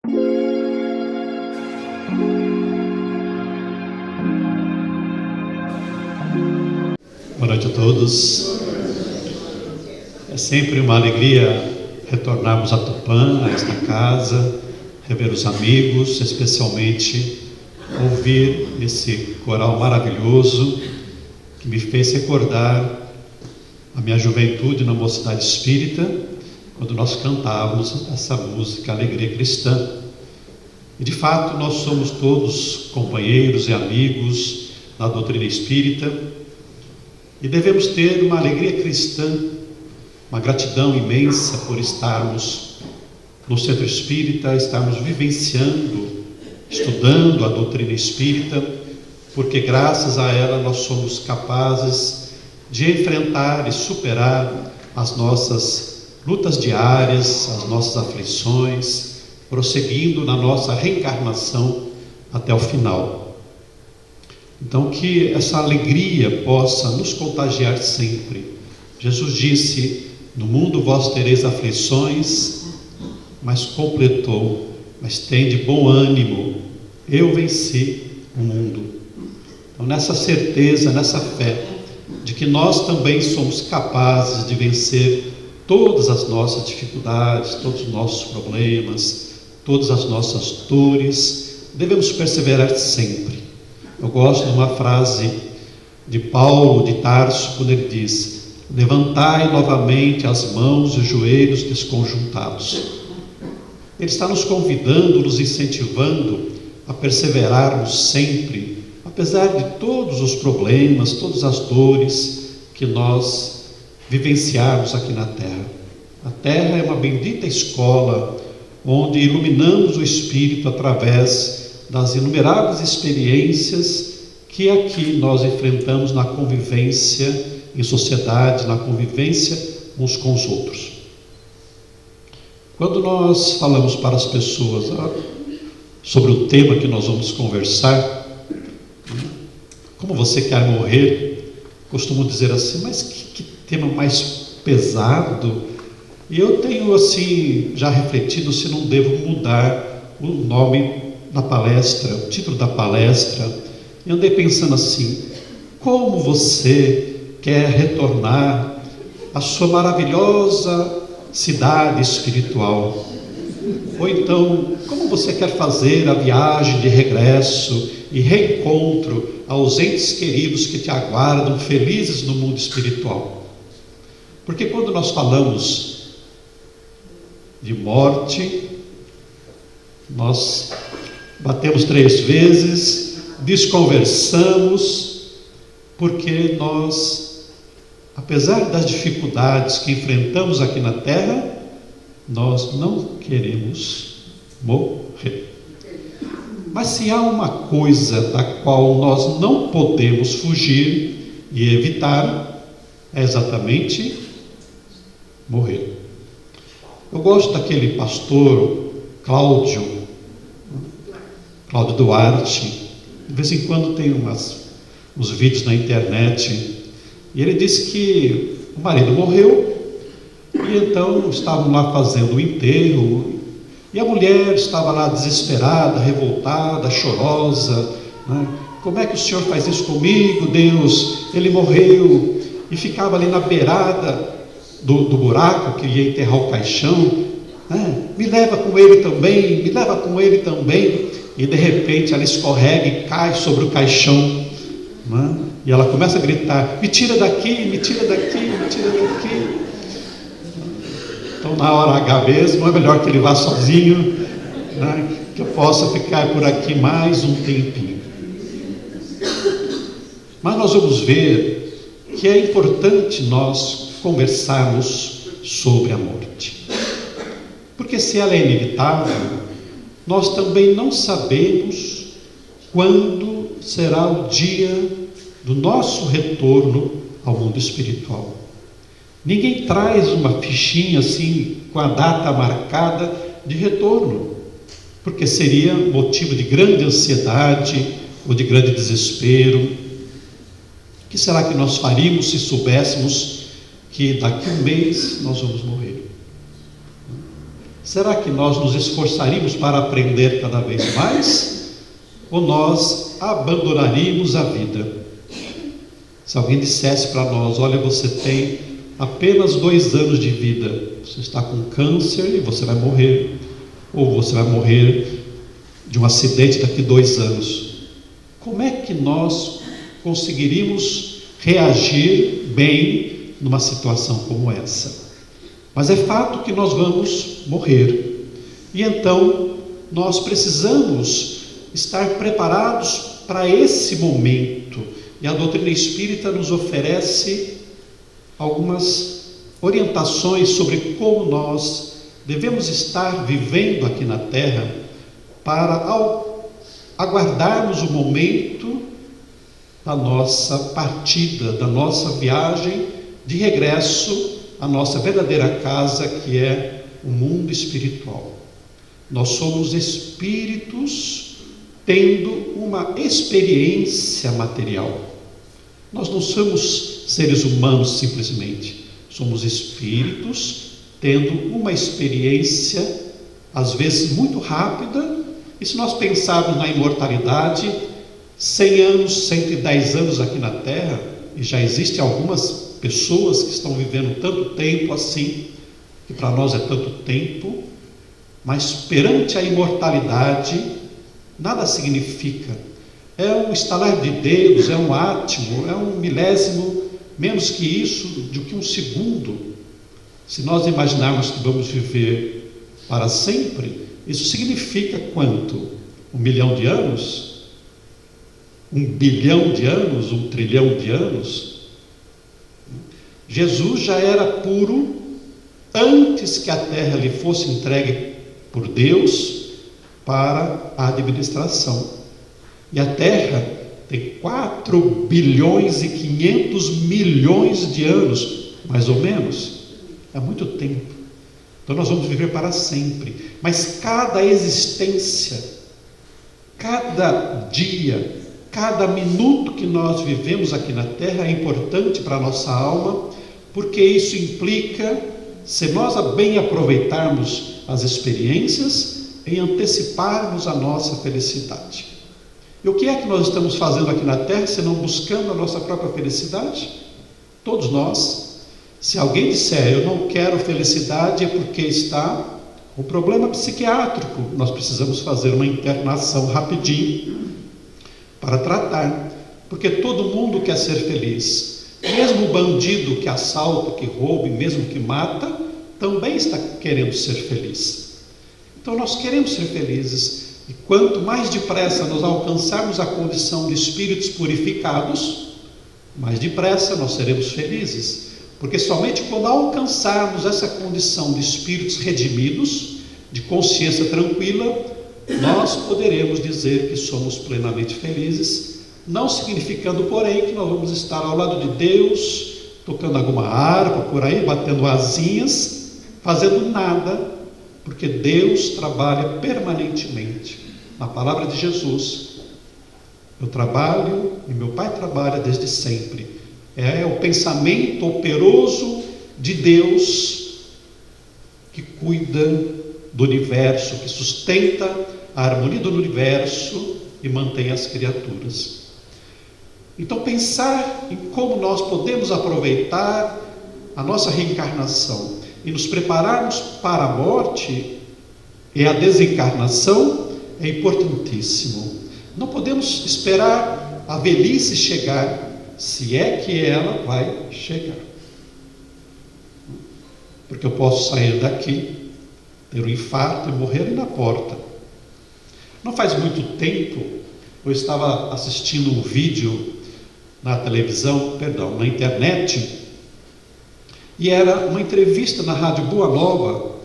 Boa noite a todos. É sempre uma alegria retornarmos a Tupã, a esta casa, rever os amigos, especialmente ouvir esse coral maravilhoso que me fez recordar a minha juventude na mocidade espírita, quando nós cantávamos essa música Alegria Cristã. E de fato nós somos todos companheiros e amigos na doutrina espírita e devemos ter uma alegria cristã, uma gratidão imensa por estarmos no centro espírita, estarmos vivenciando, estudando a doutrina espírita, porque graças a ela nós somos capazes de enfrentar e superar as nossas lutas diárias, as nossas aflições, prosseguindo na nossa reencarnação até o final. Então que essa alegria possa nos contagiar sempre. Jesus disse: no mundo vós tereis aflições, mas completou: mas tende bom ânimo, eu venci o mundo. Então nessa certeza, nessa fé de que nós também somos capazes de vencer todas as nossas dificuldades, todos os nossos problemas, todas as nossas dores, devemos perseverar sempre. Eu gosto de uma frase de Paulo de Tarso, quando ele diz: levantai novamente as mãos e os joelhos desconjuntados. Ele está nos convidando, nos incentivando a perseverarmos sempre, apesar de todos os problemas, todas as dores que nós vivenciarmos aqui na Terra. A Terra é uma bendita escola onde iluminamos o Espírito através das inumeráveis experiências que aqui nós enfrentamos na convivência em sociedade, na convivência uns com os outros. Quando nós falamos para as pessoas sobre o tema que nós vamos conversar, como você quer morrer, costumo dizer assim: mas que tema mais pesado. E eu tenho assim já refletido se não devo mudar o nome da palestra, o título da palestra. E andei pensando assim: como você quer retornar à sua maravilhosa cidade espiritual? Ou então, como você quer fazer a viagem de regresso e reencontro aos entes queridos que te aguardam felizes no mundo espiritual? Porque quando nós falamos de morte, nós batemos 3 vezes, desconversamos, porque nós, apesar das dificuldades que enfrentamos aqui na Terra, nós não queremos morrer. Mas se há uma coisa da qual nós não podemos fugir e evitar, é exatamente morrer. Eu gosto daquele pastor Cláudio Duarte. De vez em quando tem uns vídeos na internet, e ele disse que o marido morreu, e então estavam lá fazendo o enterro, e a mulher estava lá desesperada, revoltada, chorosa, né? Como é que o Senhor faz isso comigo, Deus? Ele morreu. E ficava ali na beirada do buraco que ia enterrar o caixão, né? Me leva com ele também, me leva com ele também. E de repente ela escorrega e cai sobre o caixão, né? E ela começa a gritar: me tira daqui, me tira daqui, me tira daqui. Então na hora H mesmo é melhor que ele vá sozinho, né? Que eu possa ficar por aqui mais um tempinho. Mas nós vamos ver que é importante nós conversarmos sobre a morte, porque se ela é inevitável, nós também não sabemos quando será o dia do nosso retorno ao mundo espiritual. Ninguém traz uma fichinha assim com a data marcada de retorno, porque seria motivo de grande ansiedade ou de grande desespero. O que será que nós faríamos se soubéssemos que daqui a um mês nós vamos morrer? será que nós nos esforçaríamos para aprender cada vez mais? Ou nós abandonaríamos a vida? Se alguém dissesse para nós: olha, você tem apenas 2 anos de vida, você está com câncer e você vai morrer, ou você vai morrer de um acidente daqui 2 anos, como é que nós conseguiríamos reagir bem numa situação como essa? Mas é fato que nós vamos morrer, e então nós precisamos estar preparados para esse momento, e a doutrina espírita nos oferece algumas orientações sobre como nós devemos estar vivendo aqui na Terra, para ao aguardarmos o momento da nossa partida, da nossa viagem de regresso à nossa verdadeira casa, que é o mundo espiritual. Nós somos espíritos tendo uma experiência material. Nós não somos seres humanos simplesmente, somos espíritos tendo uma experiência, às vezes muito rápida, e se nós pensarmos na imortalidade, 100 anos, 110 anos aqui na Terra, e já existem algumas pessoas que estão vivendo tanto tempo assim, que para nós é tanto tempo, mas perante a imortalidade, nada significa. É um estalar de dedos, é um átimo, é um milésimo, menos que isso, do que um segundo. Se nós imaginarmos que vamos viver para sempre, isso significa quanto? 1 milhão de anos? 1 bilhão de anos? 1 trilhão de anos? Jesus já era puro antes que a terra lhe fosse entregue por Deus para a administração. E a terra tem 4 bilhões e 500 milhões de anos, mais ou menos. É muito tempo. Então nós vamos viver para sempre. Mas cada existência, cada dia, cada minuto que nós vivemos aqui na Terra é importante para a nossa alma, porque isso implica, se nós bem aproveitarmos as experiências, em anteciparmos a nossa felicidade. E o que é que nós estamos fazendo aqui na Terra, senão buscando a nossa própria felicidade? Todos nós. Se alguém disser: eu não quero felicidade, é porque está com problema psiquiátrico. Nós precisamos fazer uma internação rapidinho para tratar, porque todo mundo quer ser feliz. Mesmo o bandido que assalta, que rouba, mesmo que mata, também está querendo ser feliz. Então nós queremos ser felizes, e quanto mais depressa nós alcançarmos a condição de espíritos purificados, mais depressa nós seremos felizes. Porque somente quando alcançarmos essa condição de espíritos redimidos, de consciência tranquila, nós poderemos dizer que somos plenamente felizes, não significando, porém, que nós vamos estar ao lado de Deus, tocando alguma harpa por aí, batendo asinhas, fazendo nada, porque Deus trabalha permanentemente. Na palavra de Jesus, eu trabalho e meu Pai trabalha desde sempre. É o pensamento operoso de Deus que cuida do universo, que sustenta a harmonia do universo e mantém as criaturas. Então, pensar em como nós podemos aproveitar a nossa reencarnação e nos prepararmos para a morte e a desencarnação é importantíssimo. Não podemos esperar a velhice chegar, se é que ela vai chegar. Porque eu posso sair daqui, ter um infarto e morrer ali na porta. Não faz muito tempo, eu estava assistindo um vídeo na televisão, na internet, e era uma entrevista na Rádio Boa Nova,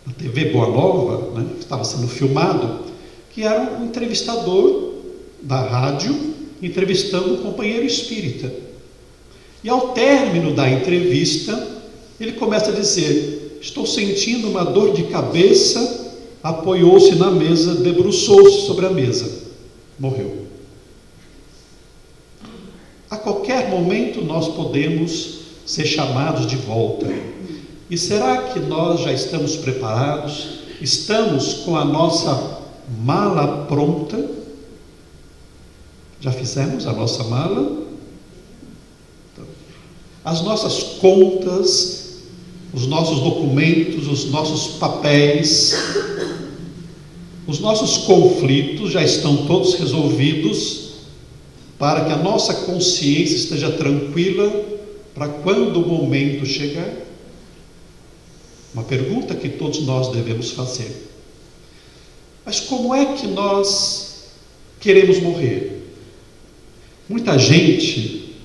na TV Boa Nova, que estava sendo filmado, que era um entrevistador da rádio, entrevistando um companheiro espírita. E ao término da entrevista, ele começa a dizer: estou sentindo uma dor de cabeça, apoiou-se na mesa, debruçou-se sobre a mesa, morreu. A qualquer momento nós podemos ser chamados de volta. E será que nós já estamos preparados Estamos com a nossa mala pronta? Já fizemos a nossa mala? Então, as nossas contas, os nossos documentos, os nossos papéis, os nossos conflitos já estão todos resolvidos para que a nossa consciência esteja tranquila para quando o momento chegar? Uma pergunta que todos nós devemos fazer. Mas como é que nós queremos morrer? Muita gente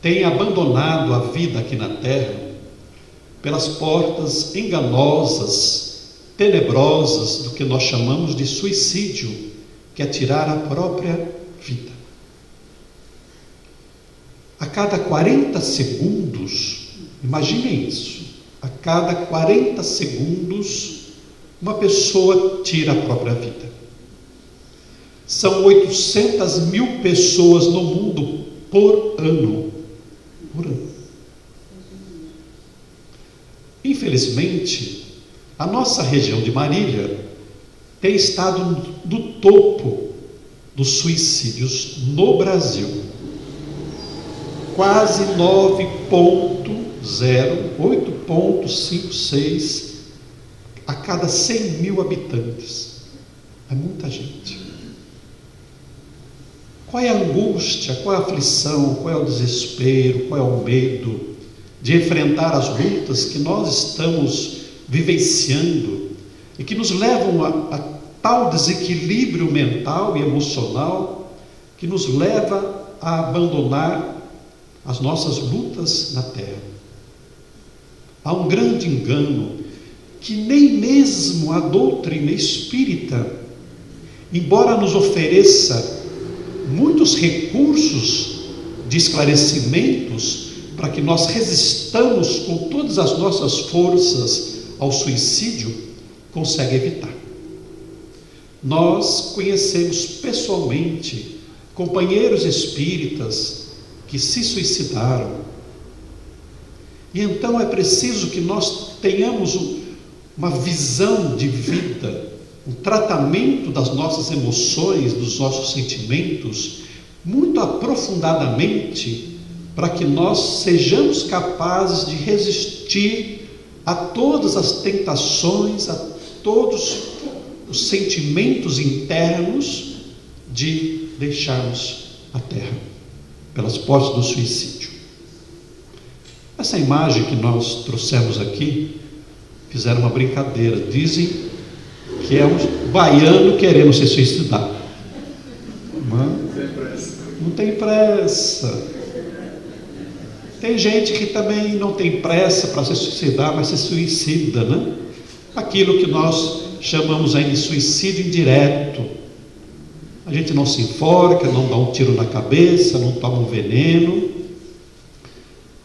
tem abandonado a vida aqui na Terra pelas portas enganosas, tenebrosas do que nós chamamos de suicídio, que é tirar a própria vida. A cada 40 segundos, imaginem isso, a cada 40 segundos, uma pessoa tira a própria vida. São 800 mil pessoas no mundo por ano. Por ano. Infelizmente, a nossa região de Marília tem estado no topo dos suicídios no Brasil. Quase 8,56 a cada 100 mil habitantes. É muita gente. Qual é a angústia, qual é a aflição, qual é o desespero, qual é o medo de enfrentar as lutas que nós estamos vivenciando e que nos levam a tal desequilíbrio mental e emocional que nos leva a abandonar as nossas lutas na terra? Há um grande engano que nem mesmo a doutrina espírita, embora nos ofereça muitos recursos de esclarecimentos para que nós resistamos com todas as nossas forças ao suicídio, consegue evitar. Nós conhecemos pessoalmente companheiros espíritas que se suicidaram, e então é preciso que nós tenhamos uma visão de vida, um tratamento das nossas emoções, dos nossos sentimentos, muito aprofundadamente, para que nós sejamos capazes de resistir a todas as tentações, a todos os sentimentos internos de deixarmos a terra pelas portas do suicídio. Essa imagem que nós trouxemos aqui, fizeram uma brincadeira, dizem que é um baiano querendo se suicidar. Não tem pressa. Tem gente que também não tem pressa para se suicidar, mas se suicida, né? Aquilo que nós chamamos aí de suicídio indireto. A gente não se enforca, não dá um tiro na cabeça, não toma um veneno,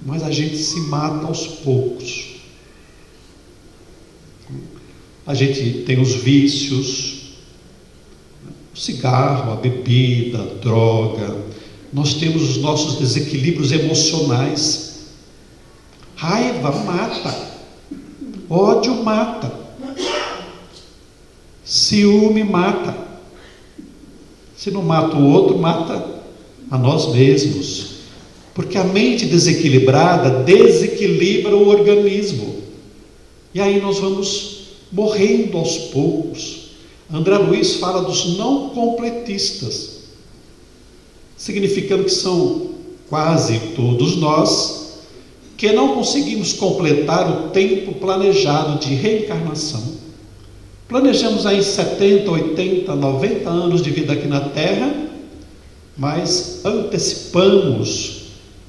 mas a gente se mata aos poucos. A gente tem os vícios, o cigarro, a bebida, a droga. Nós temos os nossos desequilíbrios emocionais. Raiva mata, ódio mata, ciúme mata. Se não mata o outro, mata a nós mesmos, porque a mente desequilibrada desequilibra o organismo, e aí nós vamos morrendo aos poucos. André Luiz fala dos não completistas, significando que são quase todos nós que não conseguimos completar o tempo planejado de reencarnação. Planejamos aí 70, 80, 90 anos de vida aqui na Terra, mas antecipamos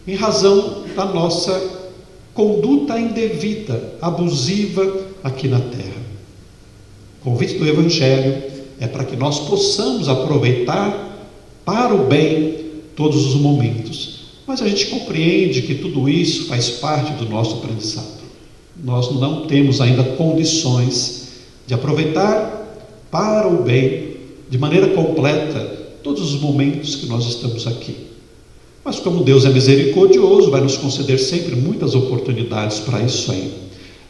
em razão da nossa conduta indevida, abusiva aqui na Terra. O convite do Evangelho é para que nós possamos aproveitar para o bem todos os momentos, mas a gente compreende que tudo isso faz parte do nosso aprendizado. Nós não temos ainda condições de aproveitar para o bem, de maneira completa, todos os momentos que nós estamos aqui. Mas como Deus é misericordioso, vai nos conceder sempre muitas oportunidades para isso aí.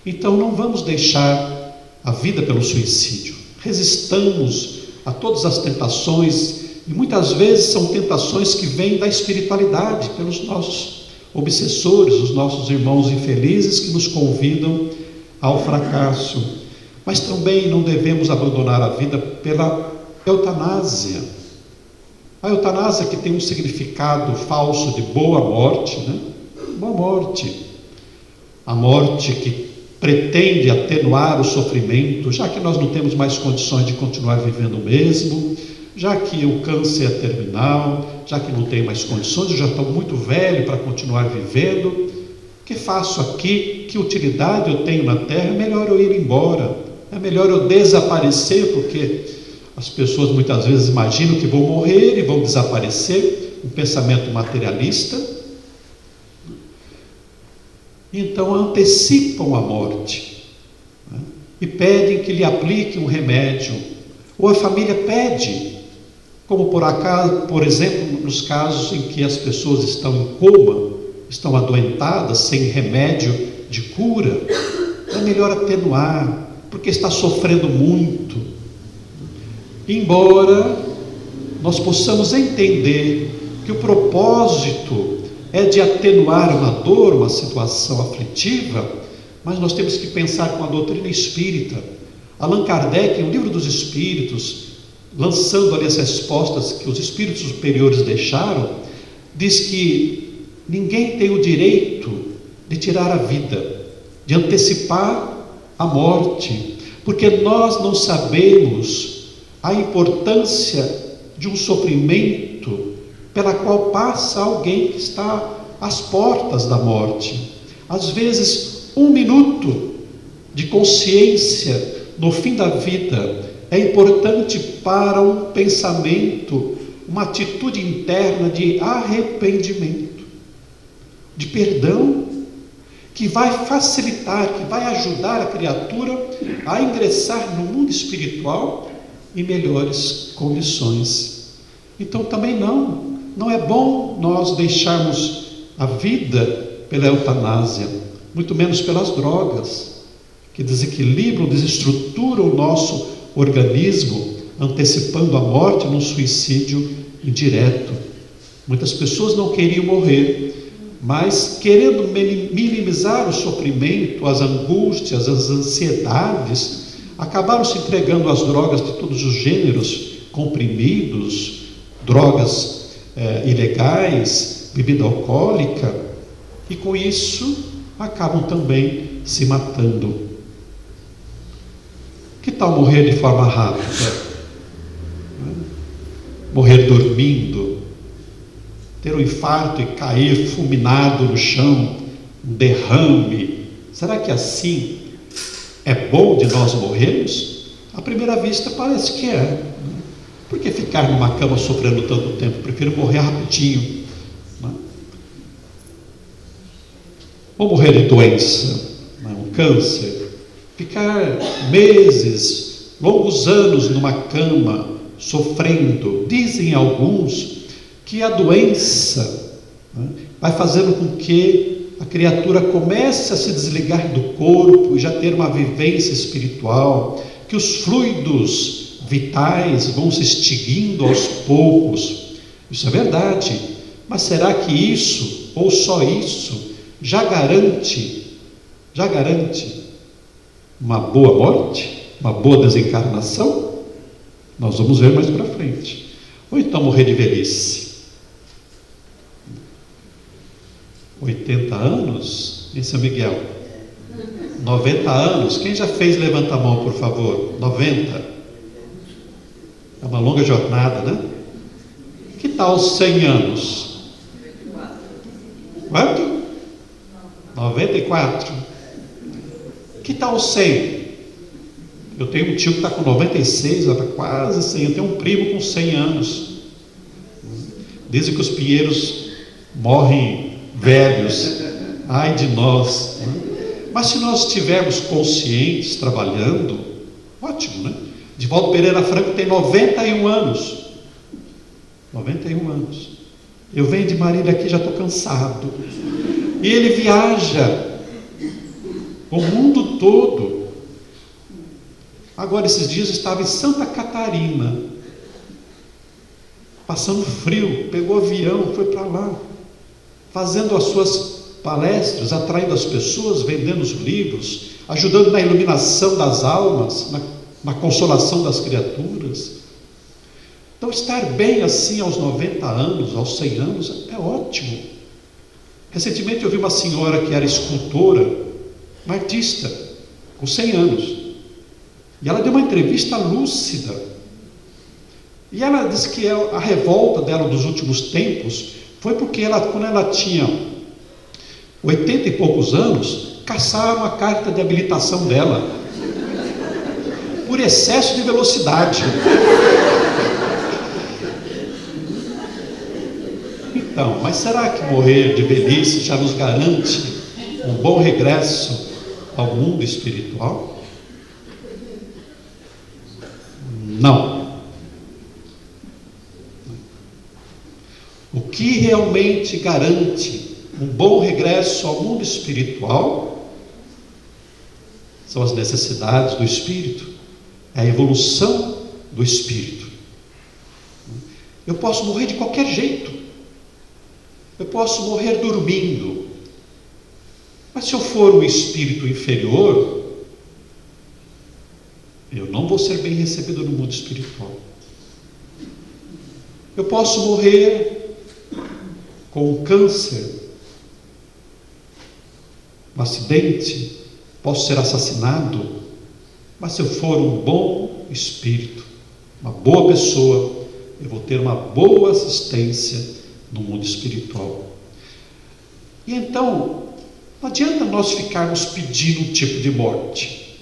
Então não vamos deixar a vida pelo suicídio. Resistamos a todas as tentações, e muitas vezes são tentações que vêm da espiritualidade, pelos nossos obsessores, os nossos irmãos infelizes que nos convidam ao fracasso. Mas também não devemos abandonar a vida pela eutanásia. A eutanásia, que tem um significado falso de boa morte, né? Boa morte. A morte que pretende atenuar o sofrimento, já que nós não temos mais condições de continuar vivendo mesmo, já que o câncer é terminal, já que não tenho mais condições, eu já estou muito velho para continuar vivendo, o que faço aqui? Que utilidade eu tenho na terra? É melhor eu ir embora, é melhor eu desaparecer, porque as pessoas muitas vezes imaginam que vão morrer e vão desaparecer, um pensamento materialista. Então antecipam a morte, né? E pedem que lhe aplique um remédio, ou a família pede, como por exemplo, nos casos em que as pessoas estão em coma, estão adoentadas, sem remédio de cura, é melhor atenuar, porque está sofrendo muito. Embora nós possamos entender que o propósito é de atenuar uma dor, uma situação aflitiva, mas nós temos que pensar com a doutrina espírita. Allan Kardec, em O Livro dos Espíritos, lançando ali as respostas que os espíritos superiores deixaram, diz que ninguém tem o direito de tirar a vida, de antecipar a morte, porque nós não sabemos a importância de um sofrimento pela qual passa alguém que está às portas da morte. Às vezes, 1 minuto de consciência no fim da vida é importante para um pensamento, uma atitude interna de arrependimento, de perdão, que vai facilitar, que vai ajudar a criatura a ingressar no mundo espiritual em melhores condições. Então também não é bom nós deixarmos a vida pela eutanásia, muito menos pelas drogas, que desequilibram, desestruturam o nosso organismo, antecipando a morte num suicídio indireto. Muitas pessoas não queriam morrer, mas querendo minimizar o sofrimento, as angústias, as ansiedades, acabaram se entregando às drogas de todos os gêneros, comprimidos, drogas ilegais, bebida alcoólica, e com isso acabam também se matando. Que tal morrer de forma rápida? Morrer dormindo, ter um infarto e cair fulminado no chão, um derrame. Será que assim é bom de nós morrermos? À primeira vista parece que é. Por que ficar numa cama sofrendo tanto tempo? Prefiro morrer rapidinho. Ou morrer de doença, um câncer. Ficar meses, longos anos numa cama, sofrendo. Dizem alguns que a doença vai fazendo com que a criatura comece a se desligar do corpo e já ter uma vivência espiritual, que os fluidos vitais vão se extinguindo aos poucos. Isso é verdade, mas será que isso, ou só isso, já garante uma boa morte, uma boa desencarnação? Nós vamos ver mais para frente. Ou então morrer de velhice. 80 anos em São Miguel. 90 anos. Quem já fez, levanta a mão, por favor. 90. É uma longa jornada, né? Que tal 100 anos? Quanto? 94. Que tal 100? Eu tenho um tio que está com 96, está quase 100. Eu tenho um primo com 100 anos. Dizem que os pinheiros morrem velhos. Ai de nós. Mas se nós estivermos conscientes, trabalhando, ótimo, né? Divaldo Pereira Franco tem 91 anos. 91 anos. Eu venho de Marília aqui, já estou cansado. E ele viaja. O mundo todo. Agora, esses dias eu estava em Santa Catarina, passando frio, pegou avião, foi para lá, fazendo as suas palestras, atraindo as pessoas, vendendo os livros, ajudando na iluminação das almas, na consolação das criaturas. Então, estar bem assim aos 90 anos, aos 100 anos, é ótimo. Recentemente eu vi uma senhora que era escultora, uma artista, com 100 anos, e ela deu uma entrevista lúcida, e ela disse que a revolta dela dos últimos tempos foi porque quando ela tinha 80 e poucos anos, caçaram a carta de habilitação dela por excesso de velocidade. Então, mas será que morrer de velhice já nos garante um bom regresso ao mundo espiritual? Não. O que realmente garante um bom regresso ao mundo espiritual são as necessidades do espírito, é a evolução do espírito. Eu posso morrer de qualquer jeito. Eu posso morrer dormindo. Mas se eu for um espírito inferior, eu não vou ser bem recebido no mundo espiritual. Eu posso morrer com um câncer, um acidente, posso ser assassinado, mas se eu for um bom espírito, uma boa pessoa, eu vou ter uma boa assistência no mundo espiritual. E então, não adianta nós ficarmos pedindo um tipo de morte.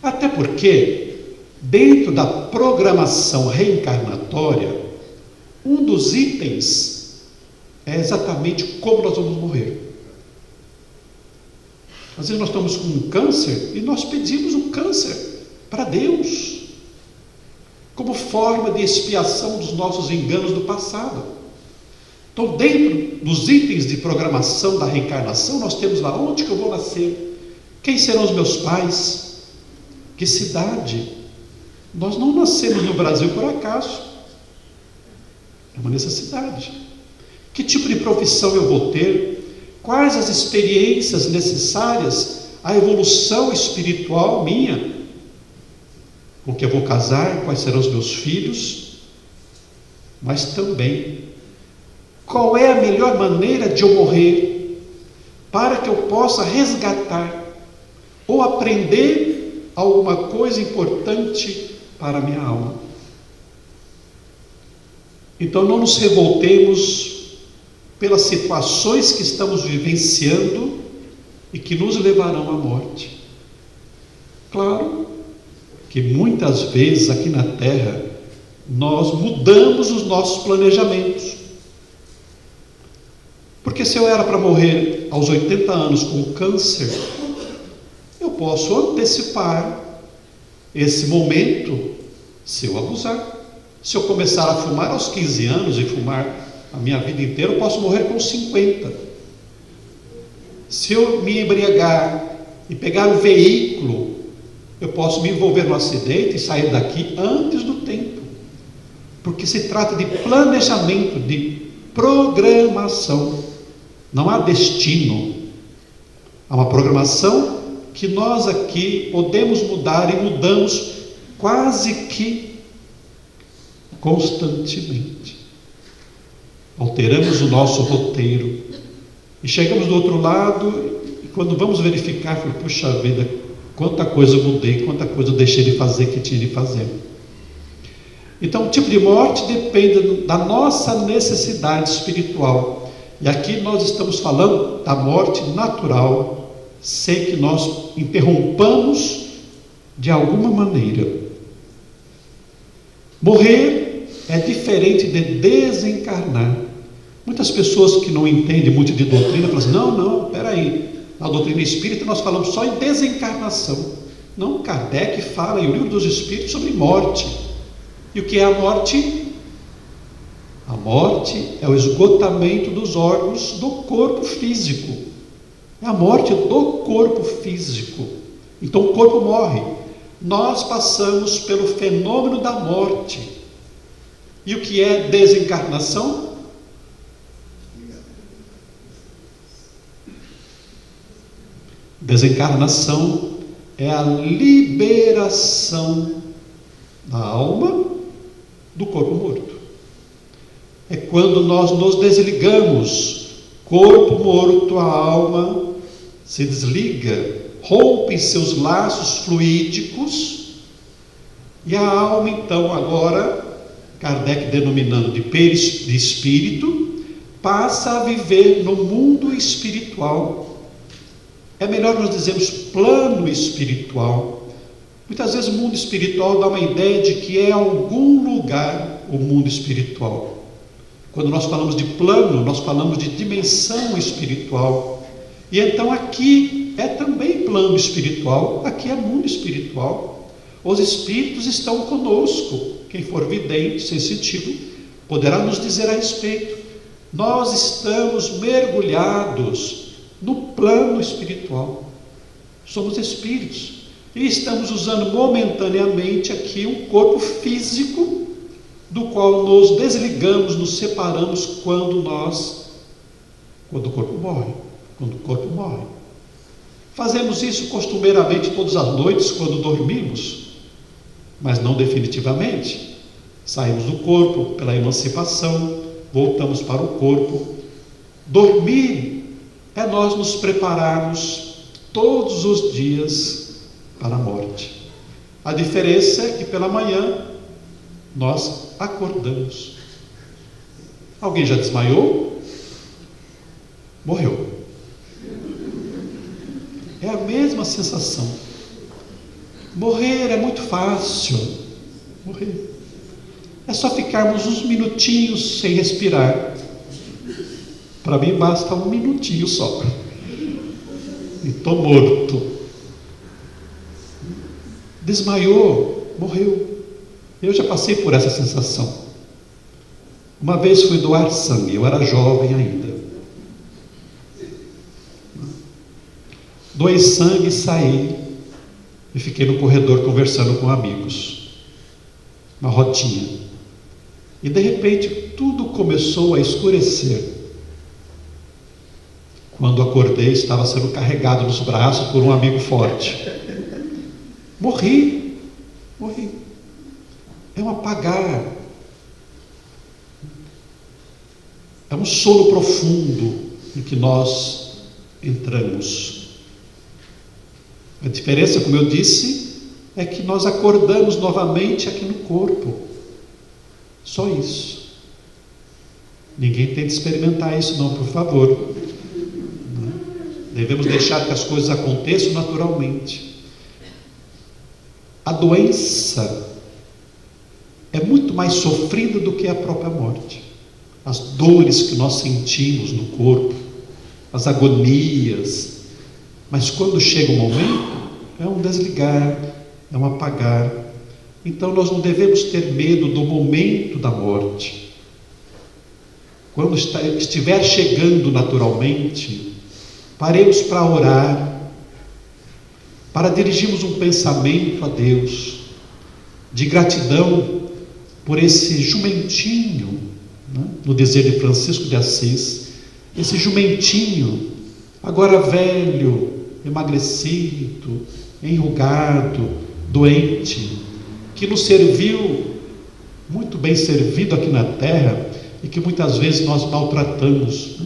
Até porque, dentro da programação reencarnatória, um dos itens é exatamente como nós vamos morrer. Às vezes nós estamos com um câncer e nós pedimos o câncer para Deus, como forma de expiação dos nossos enganos do passado. Então, dentro dos itens de programação da reencarnação, nós temos lá onde que eu vou nascer, quem serão os meus pais, que cidade. Nós não nascemos no Brasil por acaso, é uma necessidade. Que tipo de profissão eu vou ter, quais as experiências necessárias à evolução espiritual minha, com que eu vou casar, quais serão os meus filhos, mas também qual é a melhor maneira de eu morrer para que eu possa resgatar ou aprender alguma coisa importante para a minha alma. Então não nos revoltemos pelas situações que estamos vivenciando e que nos levarão à morte. Claro que muitas vezes aqui na Terra nós mudamos os nossos planejamentos. Porque se eu era para morrer aos 80 anos com câncer, eu posso antecipar esse momento se eu abusar. Se eu começar a fumar aos 15 anos e fumar a minha vida inteira, eu posso morrer com 50. Se eu me embriagar e pegar um veículo, eu posso me envolver no acidente e sair daqui antes do tempo. Porque se trata de planejamento, de programação. Não há destino. Há uma programação que nós aqui podemos mudar e mudamos quase que constantemente. Alteramos o nosso roteiro e chegamos do outro lado e quando vamos verificar, puxa vida, quanta coisa eu mudei, quanta coisa eu deixei de fazer que tinha de fazer. Então o tipo de morte depende da nossa necessidade espiritual. E aqui nós estamos falando da morte natural, sem que nós interrompamos de alguma maneira. Morrer é diferente de desencarnar. Muitas pessoas que não entendem muito de doutrina falam assim, não, peraí, na doutrina espírita nós falamos só em desencarnação. Não, Kardec fala em O Livro dos Espíritos sobre morte. E o que é a morte? A morte é o esgotamento dos órgãos do corpo físico. É a morte do corpo físico. Então o corpo morre. Nós passamos pelo fenômeno da morte. E o que é desencarnação? Desencarnação é a liberação da alma do corpo morto. É quando nós nos desligamos, corpo morto, a alma se desliga, rompe seus laços fluídicos, e a alma então agora, Kardec denominando de espírito, passa a viver no mundo espiritual. É melhor nós dizermos plano espiritual. Muitas vezes o mundo espiritual dá uma ideia de que é algum lugar o mundo espiritual. Quando nós falamos de plano, nós falamos de dimensão espiritual. E então aqui é também plano espiritual, aqui é mundo espiritual. Os espíritos estão conosco. Quem for vidente, sem sentido, poderá nos dizer a respeito. Nós estamos mergulhados no plano espiritual. Somos espíritos e estamos usando momentaneamente aqui um corpo físico, do qual nos desligamos, nos separamos quando o corpo morre. Fazemos isso costumeiramente todas as noites quando dormimos, mas não definitivamente. Saímos do corpo pela emancipação, voltamos para o corpo. Dormir é nós nos prepararmos todos os dias para a morte. A diferença é que pela manhã nós acordamos. Alguém já desmaiou? Morreu. É a mesma sensação. Morrer é muito fácil. Morrer. É só ficarmos uns minutinhos sem respirar. Para mim basta um minutinho só. E estou morto. Desmaiou, morreu. Eu já passei por essa sensação. Uma vez fui doar sangue, eu era jovem ainda. Doei sangue e saí. E fiquei no corredor conversando com amigos. Uma rodinha. E de repente tudo começou a escurecer. Quando acordei, estava sendo carregado nos braços por um amigo forte. Morri. É um apagar. É um sono profundo em que nós entramos. A diferença, como eu disse, é que nós acordamos novamente aqui no corpo. Só isso. Ninguém tenta experimentar isso não, por favor. Devemos deixar que as coisas aconteçam naturalmente. A doença é muito mais sofrida do que a própria morte. As dores que nós sentimos no corpo, as agonias. Mas quando chega o momento, é um desligar, é um apagar. Então nós não devemos ter medo do momento da morte. Quando estiver chegando naturalmente, paremos para orar, para dirigirmos um pensamento a Deus, de gratidão por esse jumentinho, né? No dizer de Francisco de Assis, esse jumentinho, agora velho, emagrecido, enrugado, doente, que nos serviu, muito bem servido aqui na terra, e que muitas vezes nós maltratamos, né?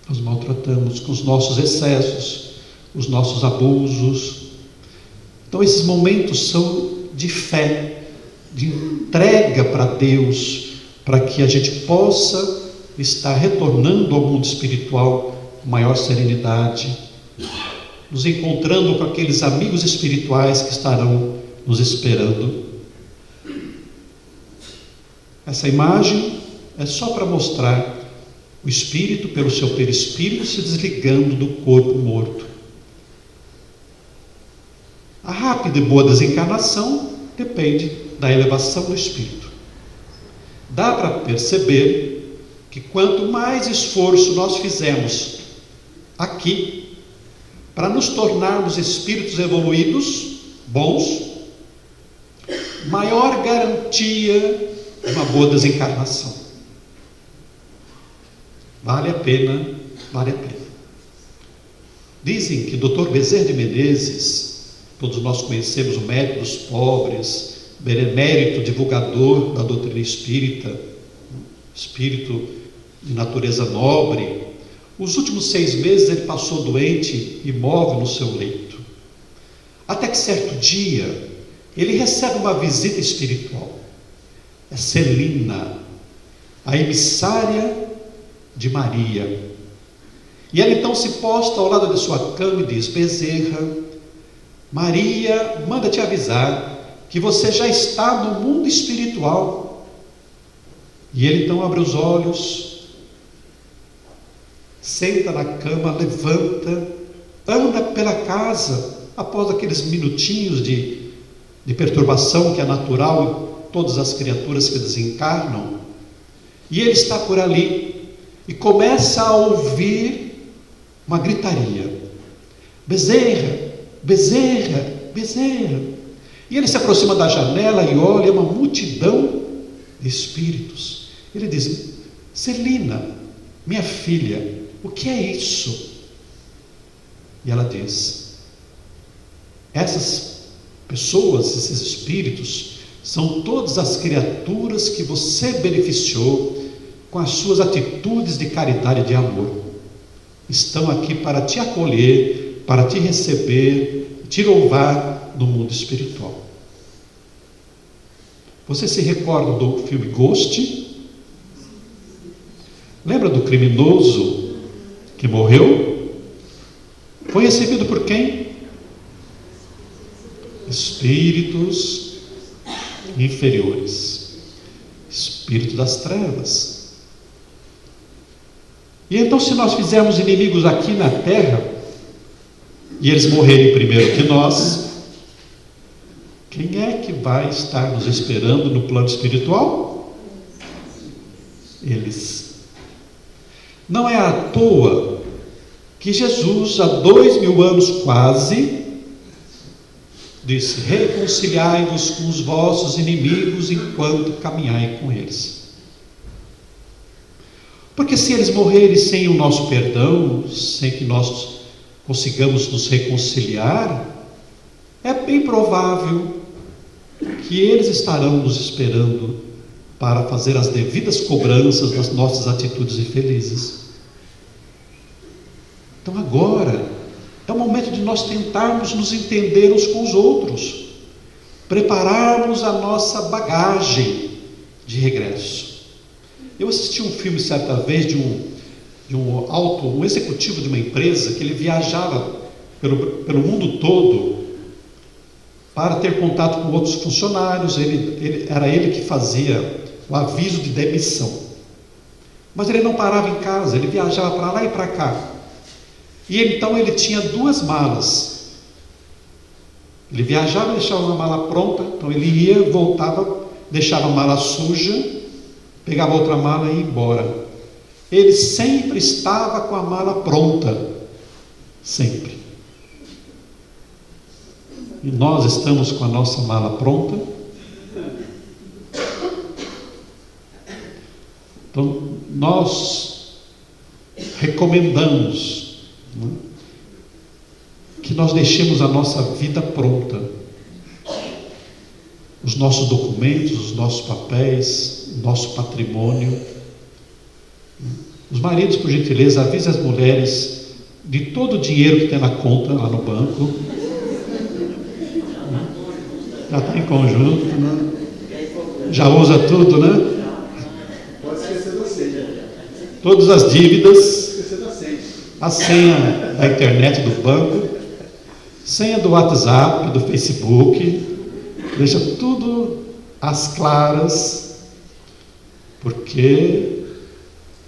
Nós maltratamos com os nossos excessos, os nossos abusos. Então esses momentos são de fé, de entrega para Deus, para que a gente possa estar retornando ao mundo espiritual com maior serenidade, nos encontrando com aqueles amigos espirituais que estarão nos esperando. Essa imagem é só para mostrar o espírito, pelo seu perispírito, se desligando do corpo morto. A rápida e boa desencarnação depende da elevação do espírito. Dá para perceber que quanto mais esforço nós fizemos aqui, para nos tornarmos espíritos evoluídos, bons, maior garantia de uma boa desencarnação. Vale a pena, vale a pena. Dizem que Dr. Bezerra de Menezes, todos nós conhecemos, o médico dos pobres, benemérito divulgador da doutrina espírita, espírito de natureza nobre, os últimos 6 meses ele passou doente, imóvel no seu leito. Até que certo dia, ele recebe uma visita espiritual. É Celina, a emissária de Maria. E ela então se posta ao lado de sua cama e diz: Bezerra, Maria manda te avisar que você já está no mundo espiritual. E ele então abre os olhos, senta na cama, levanta, anda pela casa, após aqueles minutinhos de perturbação que é natural em todas as criaturas que desencarnam, e ele está por ali, e começa a ouvir uma gritaria: Bezerra, Bezerra, Bezerra. E ele se aproxima da janela e olha uma multidão de espíritos. Ele diz: Celina, minha filha, o que é isso? E ela diz: essas pessoas, esses espíritos, são todas as criaturas que você beneficiou com as suas atitudes de caridade e de amor. Estão aqui para te acolher, para te receber, te louvar no mundo espiritual. Você se recorda do filme Ghost? Lembra do criminoso que morreu? Foi recebido por quem? Espíritos inferiores, espírito das trevas. E então, se nós fizermos inimigos aqui na terra, e eles morrerem primeiro que nós, quem é que vai estar nos esperando no plano espiritual? Eles. Não é à toa que Jesus, há 2000 anos quase, disse: reconciliai-vos com os vossos inimigos enquanto caminhai com eles. Porque se eles morrerem sem o nosso perdão, sem que nós consigamos nos reconciliar, é bem provável que eles estarão nos esperando para fazer as devidas cobranças das nossas atitudes infelizes. Então agora é o momento de nós tentarmos nos entender uns com os outros, prepararmos a nossa bagagem de regresso. Eu assisti um filme certa vez de um executivo de uma empresa que ele viajava pelo mundo todo para ter contato com outros funcionários. Era ele que fazia o aviso de demissão. Mas ele não parava em casa, ele viajava para lá e para cá. E então ele tinha 2 malas. Ele viajava e deixava uma mala pronta, então ele ia, voltava, deixava a mala suja, pegava outra mala e ia embora. Ele sempre estava com a mala pronta, sempre. E nós estamos com a nossa mala pronta? Então, nós recomendamos, né, que nós deixemos a nossa vida pronta. Os nossos documentos, os nossos papéis, o nosso patrimônio. Os maridos, por gentileza, avisem as mulheres de todo o dinheiro que tem na conta lá no banco. Já está em conjunto, né? Já usa tudo, né? Pode esquecer da senha. Todas as dívidas, Esquecer da senha. a senha da internet do banco, senha do WhatsApp, do Facebook, deixa tudo às claras, porque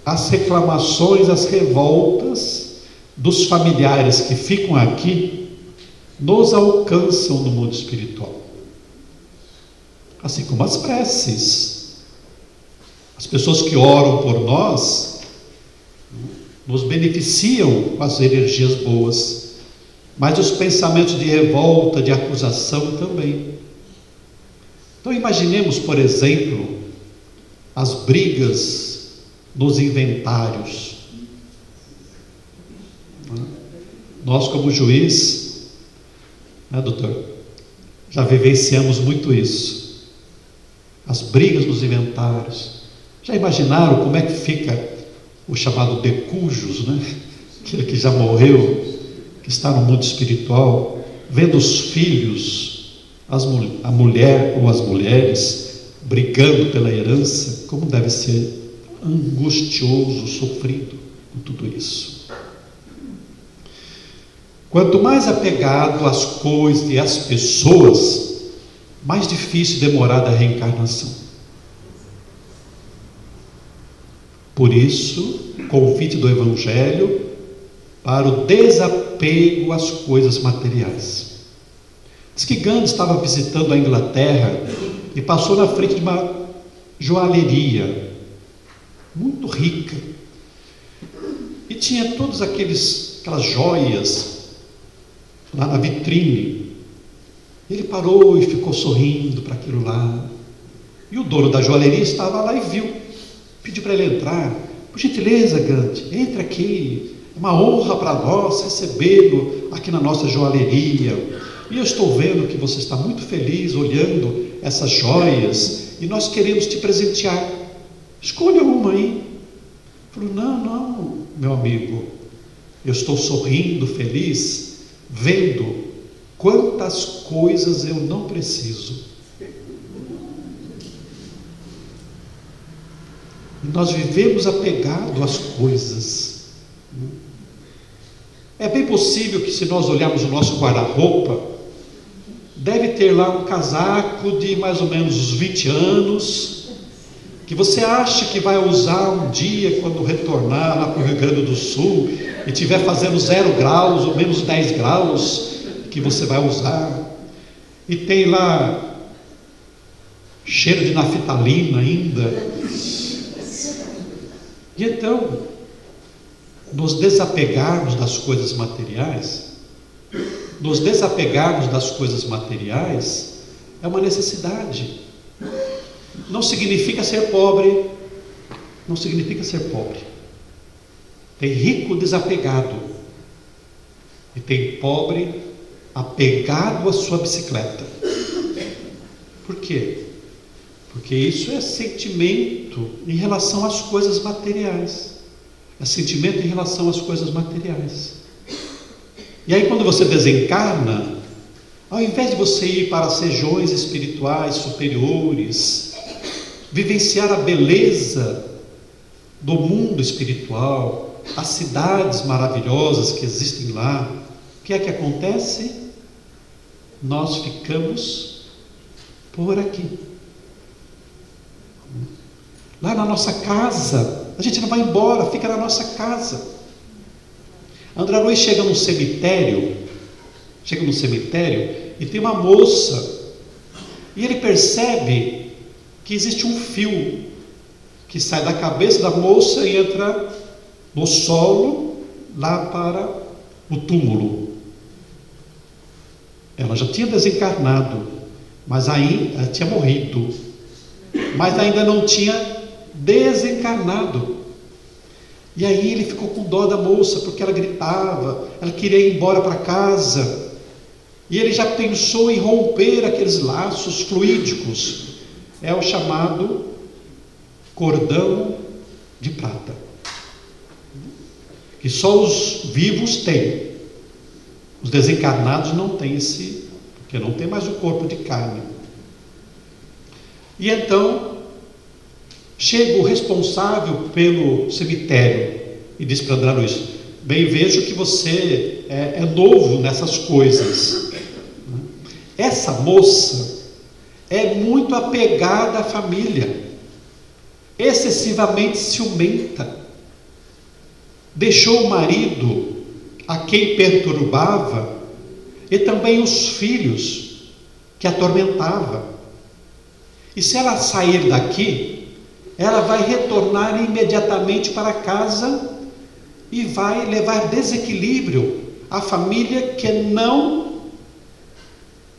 as reclamações, as revoltas dos familiares que ficam aqui nos alcançam no mundo espiritual. Assim como as preces. As pessoas que oram por nós, nos beneficiam com as energias boas, mas os pensamentos de revolta, de acusação também. Então imaginemos, por exemplo, as brigas nos inventários. Nós, como juiz, doutor, já vivenciamos muito isso. As brigas nos inventários. Já imaginaram como é que fica o chamado decujus, aquele que já morreu, que está no mundo espiritual, vendo os filhos, a mulher ou as mulheres brigando pela herança? Como deve ser angustioso, sofrido com tudo isso. Quanto mais apegado às coisas e às pessoas, mais difícil e demorada a reencarnação. Por isso, convite do Evangelho para o desapego às coisas materiais. Diz que Gandhi estava visitando a Inglaterra e passou na frente de uma joalheria muito rica, e tinha todas aquelas joias lá na vitrine. Ele parou e ficou sorrindo para aquilo lá, e o dono da joalheria estava lá e viu, pediu para ele entrar. Por gentileza, Gandhi, entre aqui, é uma honra para nós recebê-lo aqui na nossa joalheria, e eu estou vendo que você está muito feliz olhando essas joias, e nós queremos te presentear, escolha uma aí. Ele falou: não, meu amigo, eu estou sorrindo, feliz, vendo quantas coisas eu não preciso. E nós vivemos apegados às coisas. É bem possível que, se nós olharmos o nosso guarda-roupa, deve ter lá um casaco de mais ou menos uns 20 anos, que você acha que vai usar um dia quando retornar lá para o Rio Grande do Sul e estiver fazendo 0 graus ou menos 10 graus, que você vai usar, e tem lá cheiro de naftalina ainda. E então, nos desapegarmos das coisas materiais, é uma necessidade. Não significa ser pobre, Tem rico desapegado, e tem pobre apegado à sua bicicleta. Por quê? Porque isso é sentimento em relação às coisas materiais. E aí, quando você desencarna, ao invés de você ir para as regiões espirituais superiores, vivenciar a beleza do mundo espiritual, as cidades maravilhosas que existem lá, o que é que acontece? Nós ficamos por aqui. Lá na nossa casa, a gente não vai embora, fica na nossa casa. André Luiz chega num cemitério e tem uma moça, e ele percebe que existe um fio que sai da cabeça da moça e entra no solo lá para o túmulo. Ela já tinha desencarnado, mas ainda ela tinha morrido, mas ainda não tinha desencarnado. E aí ele ficou com dó da moça, porque ela gritava, ela queria ir embora para casa, e ele já pensou em romper aqueles laços fluídicos. É o chamado cordão de prata, que só os vivos têm. Os desencarnados não têm porque não tem mais o corpo de carne. E então chega o responsável pelo cemitério e diz para André Luiz: bem, vejo que você é novo nessas coisas. Essa moça é muito apegada à família, excessivamente ciumenta, deixou o marido a quem perturbava e também os filhos que atormentava. E se ela sair daqui, ela vai retornar imediatamente para casa e vai levar desequilíbrio à família que não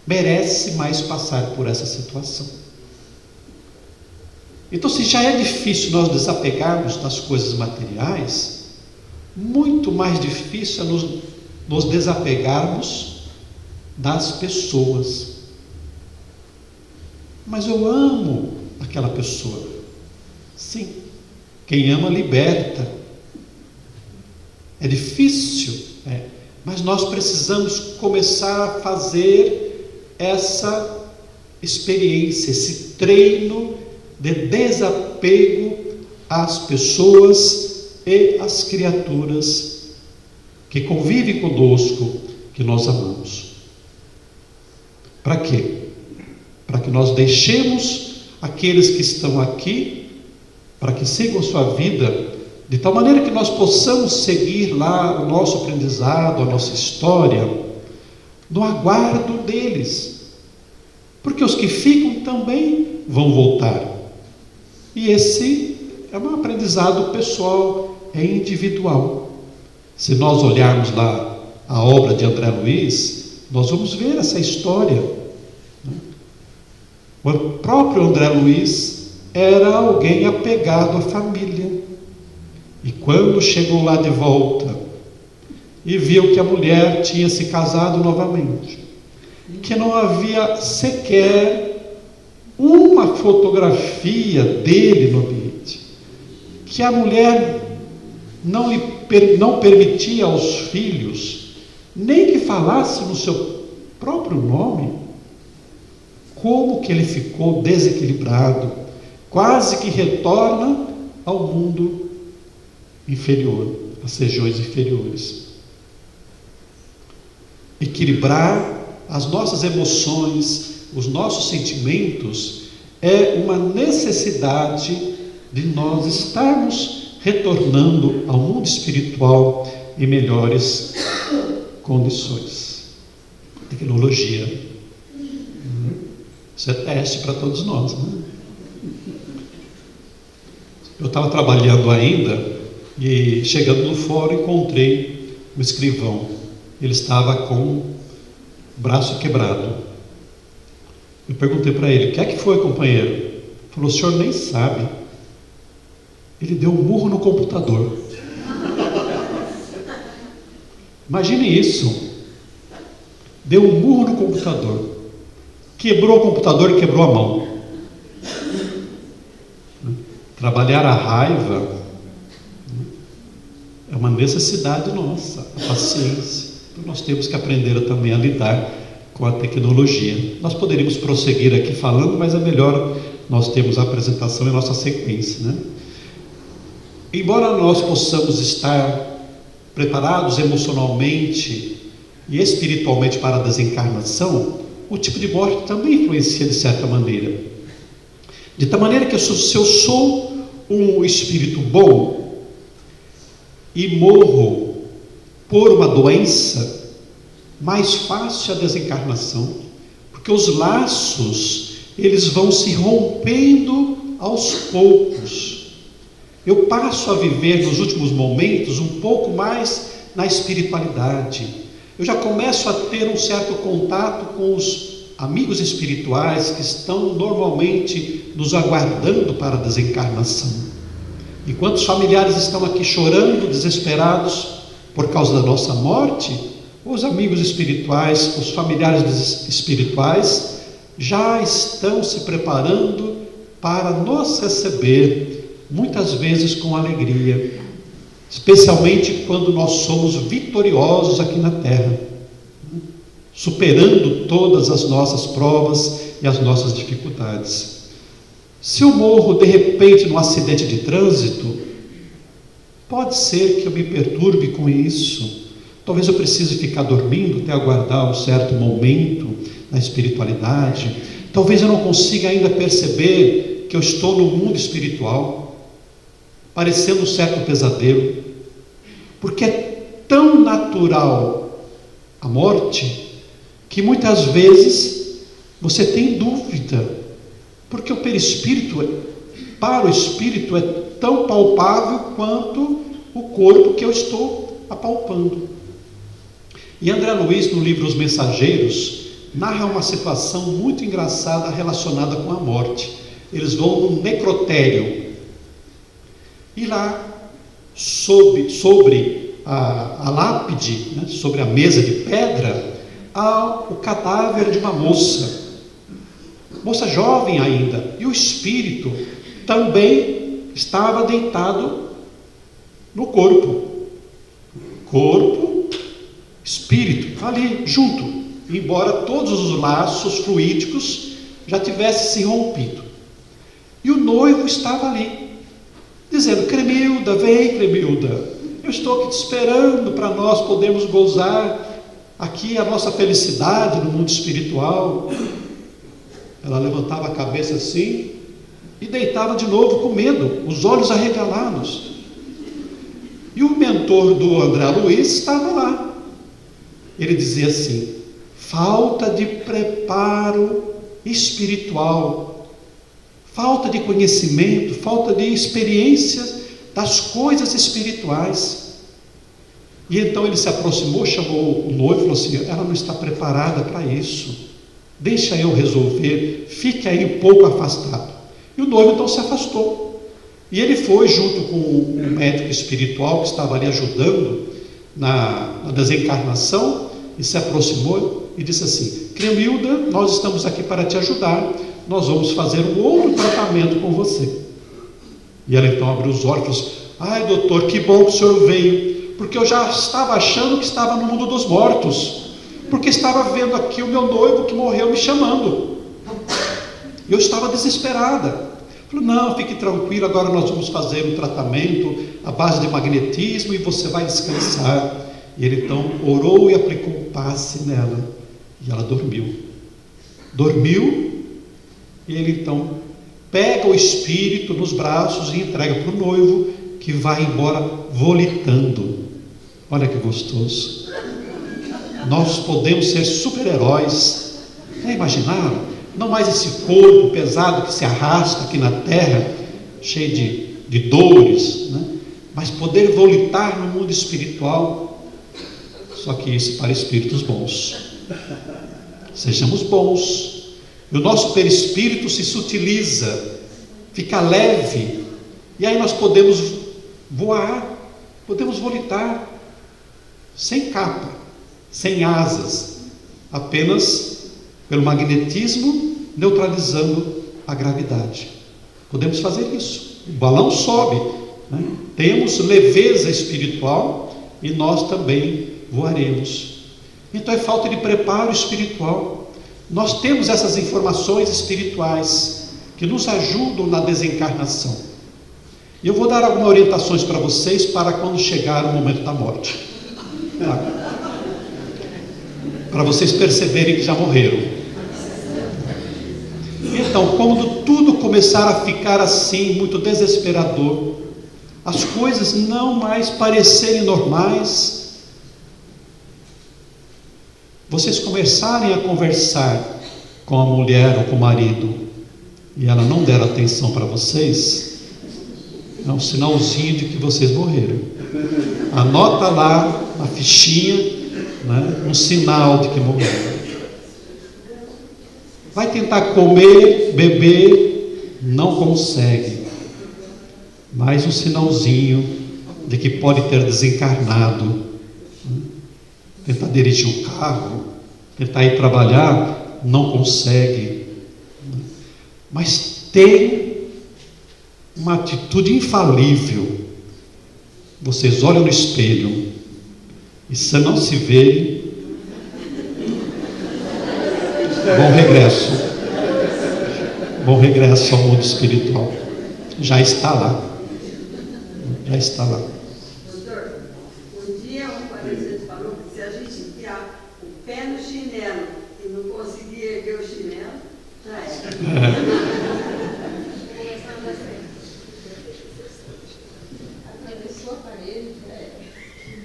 merece mais passar por essa situação. Então, se já é difícil nós desapegarmos das coisas materiais, muito mais difícil é nos desapegarmos das pessoas. Mas eu amo aquela pessoa. Sim, quem ama liberta. É difícil, mas nós precisamos começar a fazer essa experiência, esse treino de desapego às pessoas e às criaturas que convivem conosco, que nós amamos. Para quê? Para que nós deixemos aqueles que estão aqui, para que sigam sua vida, de tal maneira que nós possamos seguir lá o nosso aprendizado, a nossa história, no aguardo deles. Porque os que ficam também vão voltar. E esse é um aprendizado pessoal, é individual. Se nós olharmos lá a obra de André Luiz, nós vamos ver essa história. O próprio André Luiz era alguém apegado à família. E quando chegou lá de volta e viu que a mulher tinha se casado novamente, que não havia sequer uma fotografia dele no ambiente, que a mulher não permitia aos filhos nem que falasse no seu próprio nome, como que ele ficou desequilibrado, quase que retorna ao mundo inferior, às regiões inferiores. Equilibrar as nossas emoções, os nossos sentimentos, é uma necessidade de nós estarmos retornando ao mundo espiritual em melhores condições. Tecnologia. Isso é teste para todos nós, né? Eu estava trabalhando ainda e, chegando no fórum, encontrei um escrivão. Ele estava com o braço quebrado. Eu perguntei para ele: o que é que foi, companheiro? Ele falou: o senhor nem sabe. Ele deu um murro no computador. Imagine isso. Deu um murro no computador. Quebrou o computador e quebrou a mão. Trabalhar a raiva é uma necessidade nossa, a paciência. Então nós temos que aprender também a lidar com a tecnologia. Nós poderíamos prosseguir aqui falando, mas é melhor nós termos a apresentação em nossa sequência, né? Embora nós possamos estar preparados emocionalmente e espiritualmente para a desencarnação, o tipo de morte também influencia de certa maneira. De tal maneira que se eu sou um espírito bom e morro por uma doença, mais fácil a desencarnação, porque os laços, eles vão se rompendo aos poucos. Eu passo a viver nos últimos momentos um pouco mais na espiritualidade. Eu já começo a ter um certo contato com os amigos espirituais que estão normalmente nos aguardando para a desencarnação. Enquanto os familiares estão aqui chorando, desesperados por causa da nossa morte, os amigos espirituais, os familiares espirituais já estão se preparando para nos receber, muitas vezes com alegria, especialmente quando nós somos vitoriosos aqui na terra, superando todas as nossas provas e as nossas dificuldades. Se eu morro de repente num acidente de trânsito, pode ser que eu me perturbe com isso. Talvez eu precise ficar dormindo até aguardar um certo momento na espiritualidade. Talvez eu não consiga ainda perceber que eu estou no mundo espiritual, parecendo um certo pesadelo, porque é tão natural a morte que muitas vezes você tem dúvida, porque o perispírito, para o espírito, é tão palpável quanto o corpo que eu estou apalpando. E André Luiz, no livro Os Mensageiros, narra uma situação muito engraçada relacionada com a morte. Eles vão num necrotério, e lá, sobre a lápide, né, sobre a mesa de pedra, há o cadáver de uma moça jovem ainda, e o espírito também estava deitado no corpo, espírito, ali junto, embora todos os laços fluídicos já tivessem se rompido. E o noivo estava ali, dizendo: Cremilda, vem, Cremilda, eu estou aqui te esperando para nós podermos gozar aqui a nossa felicidade no mundo espiritual. Ela levantava a cabeça assim e deitava de novo com medo, os olhos arregalados. E o mentor do André Luiz estava lá. Ele dizia assim: falta de preparo espiritual, falta de conhecimento, falta de experiência das coisas espirituais. E então ele se aproximou, chamou o noivo e falou assim: ela não está preparada para isso, deixa eu resolver, fique aí um pouco afastado. E o noivo então se afastou, e ele foi junto com um médico espiritual que estava ali ajudando na desencarnação, e se aproximou e disse assim: Cremilda, nós estamos aqui para te ajudar, nós vamos fazer um outro tratamento com você. E ela então abriu os olhos e falou assim: ai doutor, que bom que o senhor veio, porque eu já estava achando que estava no mundo dos mortos, porque estava vendo aqui o meu noivo que morreu me chamando, eu estava desesperada. Falei: não, fique tranquilo, agora nós vamos fazer um tratamento à base de magnetismo e você vai descansar. E ele então orou e aplicou um passe nela, e ela dormiu, e ele então pega o espírito nos braços e entrega para o noivo, que vai embora volitando. Olha que gostoso. Nós podemos ser super-heróis. Já imaginaram? Não mais esse corpo pesado que se arrasta aqui na terra, cheio de dores, né? Mas poder volitar no mundo espiritual. Só que isso para espíritos bons. Sejamos bons. E o nosso perispírito se sutiliza, fica leve, e aí nós podemos voar, podemos volitar, sem capa, sem asas, apenas pelo magnetismo, neutralizando a gravidade. Podemos fazer isso. O balão sobe, né? Temos leveza espiritual e nós também voaremos. Então é falta de preparo espiritual. Nós temos essas informações espirituais que nos ajudam na desencarnação. E eu vou dar algumas orientações para vocês para quando chegar o momento da morte, para vocês perceberem que já morreram. Então, quando tudo começar a ficar assim, muito desesperador, as coisas não mais parecerem normais, vocês começarem a conversar com a mulher ou com o marido, e ela não der atenção para vocês, é um sinalzinho de que vocês morreram. Anota lá na fichinha, né, um sinal de que morreram. Vai tentar comer, beber, não consegue. Mais um sinalzinho de que pode ter desencarnado. Tentar dirigir um carro, tentar ir trabalhar, não consegue. Mas tem uma atitude infalível. Vocês olham no espelho e se não se verem, bom regresso ao mundo espiritual. Já está lá. Doutor, um dia um paciente falou que se a gente enfiar o pé no chinelo e não conseguir erguer o chinelo, já é.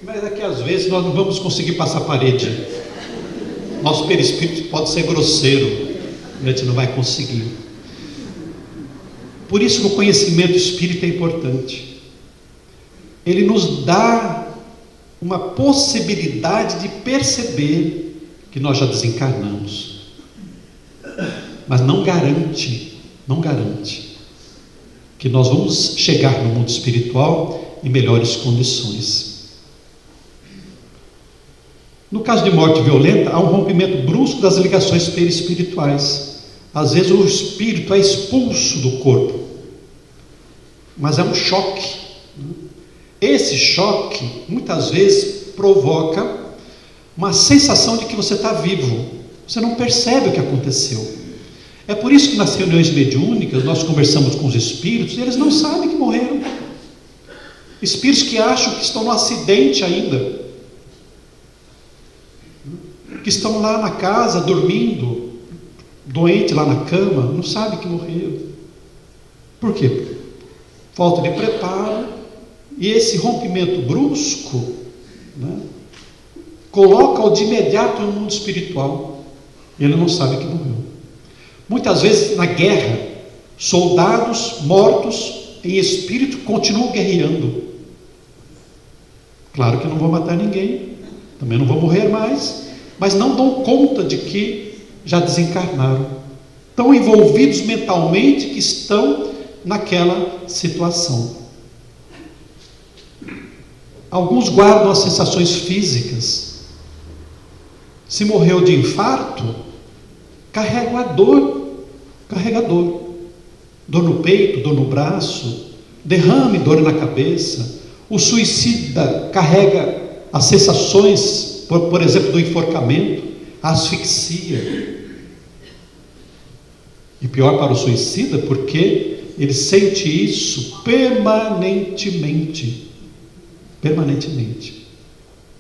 Mas é que às vezes nós não vamos conseguir passar a parede. Nosso perispírito pode ser grosseiro, a gente não vai conseguir. Por isso que o conhecimento espírita é importante. ele nos dá uma possibilidade de perceber que nós já desencarnamos, mas não garante que nós vamos chegar no mundo espiritual em melhores condições. No caso de morte violenta, há um rompimento brusco das ligações perispirituais. Às vezes o espírito é expulso do corpo, mas é um choque. Esse choque, muitas vezes, provoca uma sensação de que você está vivo. Você não percebe o que aconteceu. É por isso que nas reuniões mediúnicas nós conversamos com os espíritos e eles não sabem que morreram. Espíritos que acham que estão no acidente ainda, que estão lá na casa dormindo, doente lá na cama, não sabem que morreram. Por quê? Falta de preparo. E esse rompimento brusco, né, coloca-o de imediato no mundo espiritual. Ele não sabe que morreu. Muitas vezes na guerra, soldados mortos em espírito continuam guerreando. Claro que não vão matar ninguém, também não vão morrer mais, mas não dão conta de que já desencarnaram. Tão envolvidos mentalmente que estão naquela situação. Alguns guardam as sensações físicas. Se morreu de infarto, carrega a dor. Dor no peito, dor no braço, derrame, dor na cabeça. O suicida carrega as sensações, por exemplo, do enforcamento, a asfixia. E pior para o suicida, porque ele sente isso permanentemente.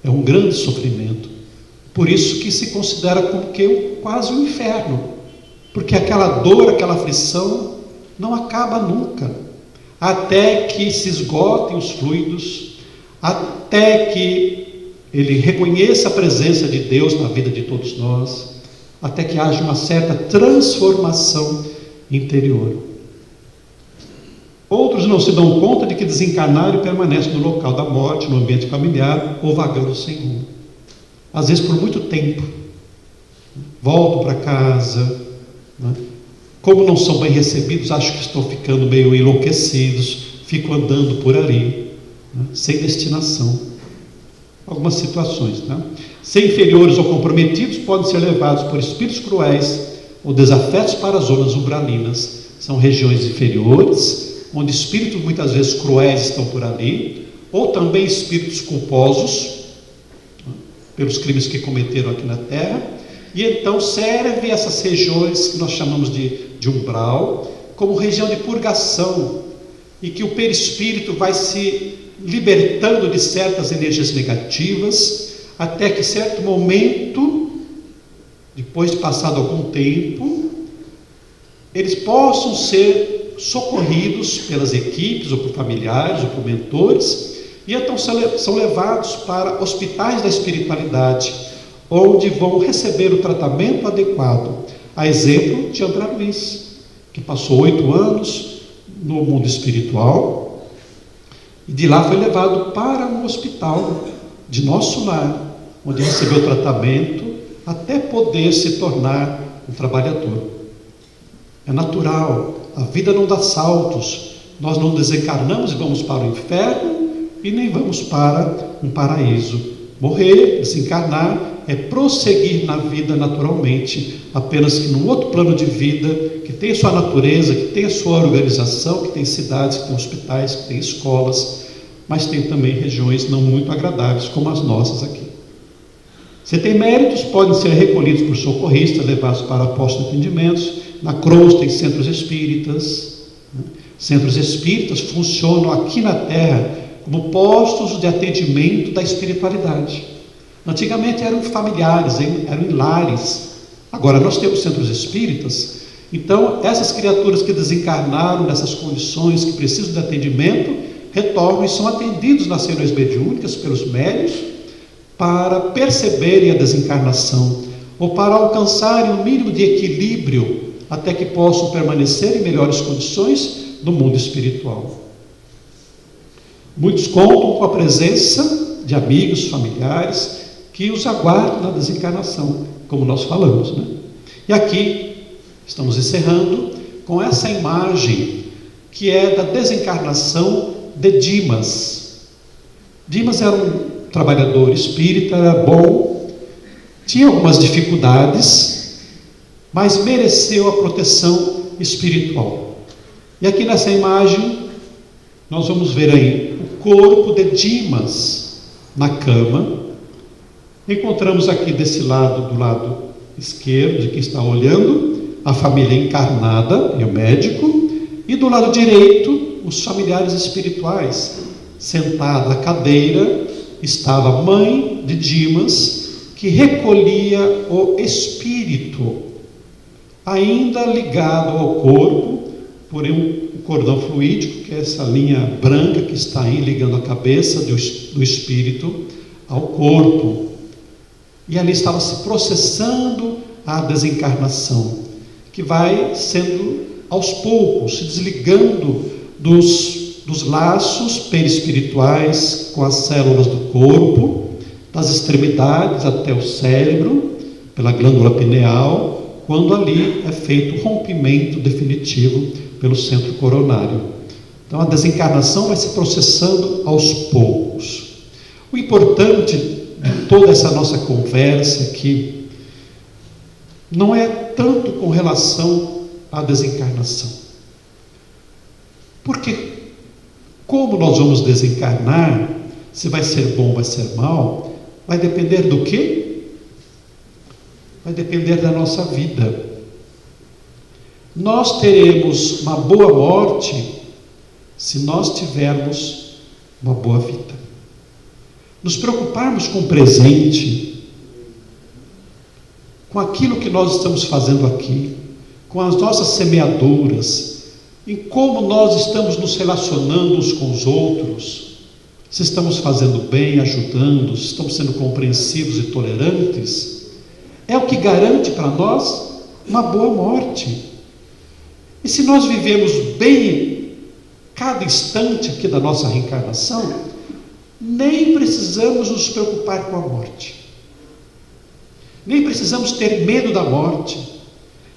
É um grande sofrimento. Por isso que se considera como que quase um inferno, porque aquela dor, aquela aflição não acaba nunca, até que se esgotem os fluidos, até que ele reconheça a presença de Deus na vida de todos nós, até que haja uma certa transformação interior. Outros não se dão conta de que desencarnaram e permanecem no local da morte, no ambiente familiar, ou vagando sem rumo. Às vezes por muito tempo. Voltam para casa, né? Como não são bem recebidos, acham que estão ficando meio enlouquecidos, ficam andando por ali, né? Sem destinação. Algumas situações, né? Ser inferiores ou comprometidos podem ser levados por espíritos cruéis ou desafetos para as zonas umbralinas. São regiões inferiores, onde espíritos muitas vezes cruéis estão por ali, ou também espíritos culposos, né, pelos crimes que cometeram aqui na Terra, e então serve essas regiões que nós chamamos de umbral, como região de purgação, e que o perispírito vai se libertando de certas energias negativas, até que certo momento, depois de passado algum tempo, eles possam ser socorridos pelas equipes, ou por familiares, ou por mentores, e então são levados para hospitais da espiritualidade, onde vão receber o tratamento adequado. A exemplo de André Luiz, que passou 8 anos no mundo espiritual, e de lá foi levado para um hospital de nosso lar, onde recebeu tratamento até poder se tornar um trabalhador. É natural. A vida não dá saltos. Nós não desencarnamos e vamos para o inferno e nem vamos para um paraíso. Morrer, desencarnar, é prosseguir na vida naturalmente, apenas que num outro plano de vida, que tem sua natureza, que tem a sua organização, que tem cidades, que tem hospitais, que tem escolas, mas tem também regiões não muito agradáveis, como as nossas aqui. Se tem méritos, podem ser recolhidos por socorristas, levados para postos de atendimentos. Na Cruz tem centros espíritas, né? Centros espíritas funcionam aqui na Terra como postos de atendimento da espiritualidade. Antigamente eram familiares, eram em lares. Agora nós temos centros espíritas. Então essas criaturas que desencarnaram nessas condições, que precisam de atendimento, retornam e são atendidos nas reuniões mediúnicas pelos médiuns, para perceberem a desencarnação, ou para alcançarem um mínimo de equilíbrio, até que possam permanecer em melhores condições no mundo espiritual. Muitos contam com a presença de amigos, familiares, que os aguardam na desencarnação, como nós falamos, né? E aqui estamos encerrando com essa imagem que é da desencarnação de Dimas. Dimas era um trabalhador espírita, era bom, tinha algumas dificuldades, mas mereceu a proteção espiritual. E aqui nessa imagem nós vamos ver aí o corpo de Dimas na cama. Encontramos aqui desse lado, do lado esquerdo, de quem está olhando, a família encarnada e o médico, e do lado direito, os familiares espirituais. Sentada à cadeira estava a mãe de Dimas, que recolhia o espírito, ainda ligado ao corpo, por um cordão fluídico, que é essa linha branca que está aí ligando a cabeça do espírito ao corpo. E ali estava se processando a desencarnação, que vai sendo aos poucos, se desligando dos laços perispirituais com as células do corpo, das extremidades até o cérebro, pela glândula pineal, quando ali é feito o rompimento definitivo pelo centro coronário. Então a desencarnação vai se processando aos poucos. O importante de toda essa nossa conversa aqui não é tanto com relação à desencarnação, porque como nós vamos desencarnar, se vai ser bom ou vai ser mal, vai depender do quê? Vai depender da nossa vida. Nós teremos uma boa morte se nós tivermos uma boa vida. Nos preocuparmos com o presente, com aquilo que nós estamos fazendo aqui, com as nossas semeaduras, em como nós estamos nos relacionando uns com os outros, se estamos fazendo bem, ajudando, se estamos sendo compreensivos e tolerantes, é o que garante para nós uma boa morte. E se nós vivemos bem cada instante aqui da nossa reencarnação, nem precisamos nos preocupar com a morte, nem precisamos ter medo da morte,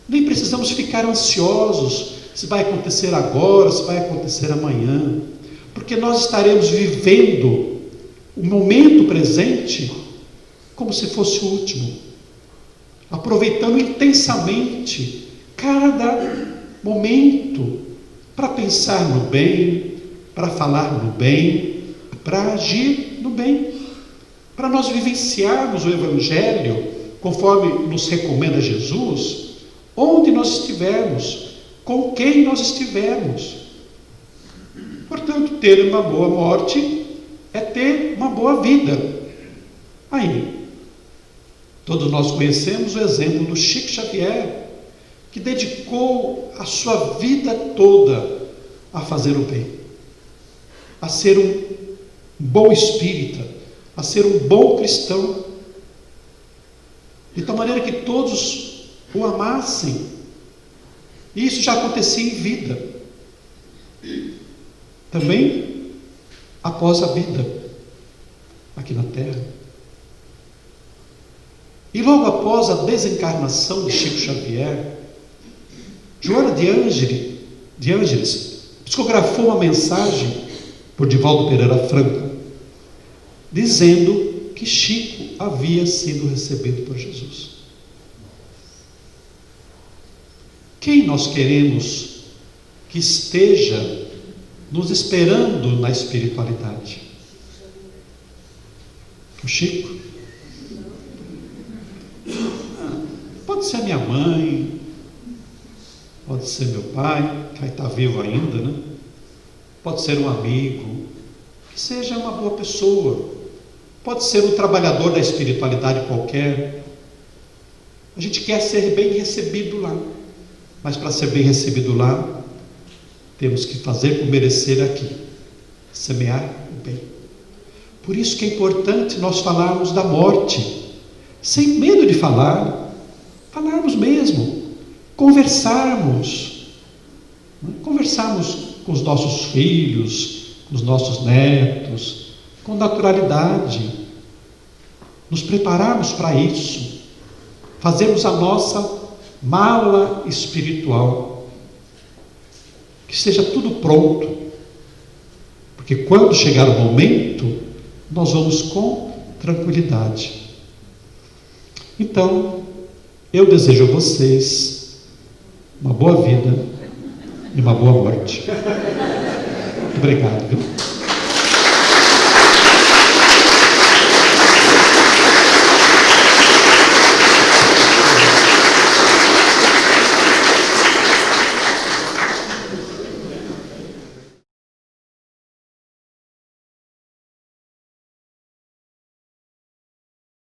nem precisamos ficar ansiosos se vai acontecer agora, se vai acontecer amanhã, porque nós estaremos vivendo o momento presente como se fosse o último, aproveitando intensamente cada momento para pensar no bem, para falar no bem, para agir no bem, para nós vivenciarmos o Evangelho conforme nos recomenda Jesus, onde nós estivermos, com quem nós estivermos. Portanto, ter uma boa morte é ter uma boa vida. Aí, todos nós conhecemos o exemplo do Chico Xavier, que dedicou a sua vida toda a fazer o bem, a ser um bom espírita, a ser um bom cristão, de tal maneira que todos o amassem. E isso já acontecia em vida, também após a vida aqui na Terra. E logo após a desencarnação de Chico Xavier, Joana de Ângeles psicografou uma mensagem por Divaldo Pereira Franco, dizendo que Chico havia sido recebido por Jesus. Quem nós queremos que esteja nos esperando na espiritualidade? O Chico? Pode ser a minha mãe, pode ser meu pai, que vai estar vivo ainda, né? Pode ser um amigo, que seja uma boa pessoa, pode ser um trabalhador da espiritualidade qualquer. A gente quer ser bem recebido lá, mas para ser bem recebido lá, temos que fazer por merecer aqui, semear o bem. Por isso que é importante nós falarmos da morte, sem medo de falarmos mesmo, conversarmos com os nossos filhos, os nossos netos, com naturalidade, nos prepararmos para isso, fazermos a nossa mala espiritual, que esteja tudo pronto, porque quando chegar o momento, nós vamos com tranquilidade. Então, eu desejo a vocês uma boa vida e uma boa morte. Obrigado, viu?